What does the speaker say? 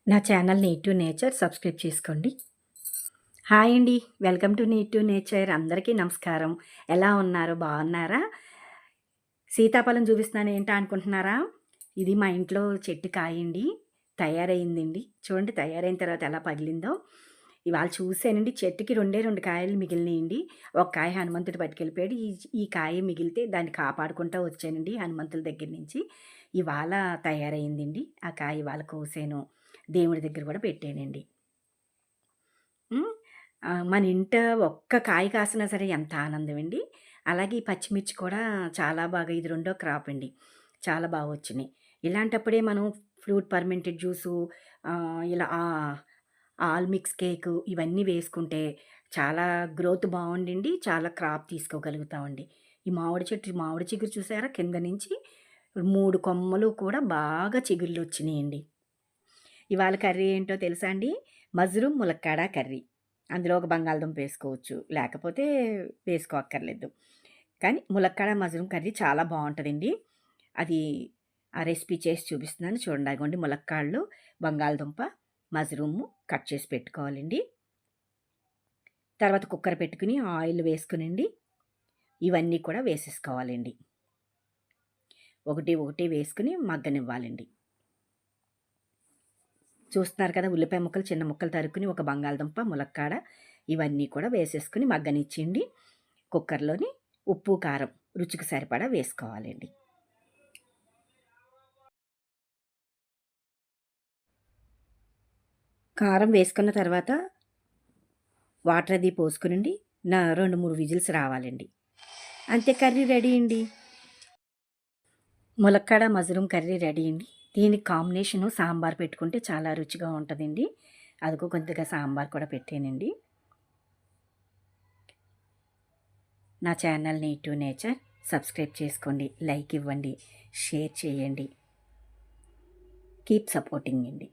నా channel need to nature subscribe చేసుకోండి. Hi అండి. Welcome to need to nature. అందరికీ నమస్కారం. ఎలా ఉన్నారు? బాగున్నారా? సీతాఫలం చూపిస్తున్నాను ఏంటా అనుకుంటున్నారా? ఇది మా ఇంట్లో చెట్టు కాయండి. తయారైందండి. చూడండి తయారైన తర్వాత ఎలా పగిలిందో. ఇవాళ చూసానండి చెట్టుకి రెండే 2 కాయలు మిగిలినాయండి. ఒక కాయ హనుమంతుడు పట్టుకెళ్ళిపోయాడు. ఈ కాయ మిగిలితే దాన్ని కాపాడుకుంటూ వచ్చానండి హనుమంతుల దగ్గర నుంచి. ఇవాళ తయారైందండి. ఆ కాయ ఇవాళ కోసాను. దేవుడి దగ్గర కూడా పెట్టానండి. హ్మ్. మన ఇంట ఒక్క కాయ కాసినా సరే ఎంత ఆనందమండి. అలాగే ఈ పచ్చిమిర్చి కూడా చాలా బాగా ఇది రెండో క్రాప్ అండి. చాలా బాగా వచ్చినాయి. ఇలాంటప్పుడే మనం ఫ్రూట్ పర్మెంటెడ్ జ్యూసు ఇలా ఆల్ మిక్స్ కేకు ఇవన్నీ వేసుకుంటే చాలా గ్రోత్ బావుండిండి. చాలా క్రాప్ తీసుకోగలుగుతామండి. ఈ మామిడి చెట్టు మామిడి చిగురు చూసారా కింద నుంచి 3 కొమ్మలు కూడా బాగా చిగుర్లొచ్చినియండి. ఇవాళ కర్రీ ఏంటో తెలుసా అండి? మజ్రూమ్ ములక్కాడ కర్రీ. అందులో ఒక బంగాళదుంప వేసుకోవచ్చు. లేకపోతే వేసుకోక్కర్లేదు. కానీ ములక్కాడ మజ్రూమ్ కర్రీ చాలా బావుంటదండి. అది ఆ రెసిపీ చేసి చూపిస్తున్నాను చూడండి. అదిగోండి ములక్కాడలు, బంగాళదుంప, మజ్రూము కట్ చేసి పెట్టుకోవాలండి. తర్వాత కుక్కర్ పెట్టుకుని ఆయిల్ వేసుకునండి ఇవన్నీ కూడా వేసేసుకోవాలండి. ఒకటి ఒకటి వేసుకొని మగ్గనివ్వాలండి. చూస్తున్నారు కదా ఉల్లిపాయ ముక్కలు చిన్న ముక్కలు తరుక్కుని ఒక బంగాళదుంప ములక్కాడ ఇవన్నీ కూడా వేసేసుకుని మగ్గనిచ్చిండి కుక్కర్లోని ఉప్పు కారం రుచికి సరిపడా వేసుకోవాలండి. కారం వేసుకున్న తర్వాత వాటర్ అది పోసుకునండి 2-3 విజిల్స్ రావాలండి. అంతే కర్రీ రెడీ అండి. ములక్కాడ మజ్రూమ్ కర్రీ రెడీ అండి. దీనికి కాంబినేషను సాంబార్ పెట్టుకుంటే చాలా రుచిగా ఉంటుందండి. అదిగో కొద్దిగా సాంబార్ కూడా పెట్టానండి. నా channel need to nature subscribe చేసుకోండి, లైక్ ఇవ్వండి, షేర్ చేయండి. కీప్ సపోర్టింగ్ అండి.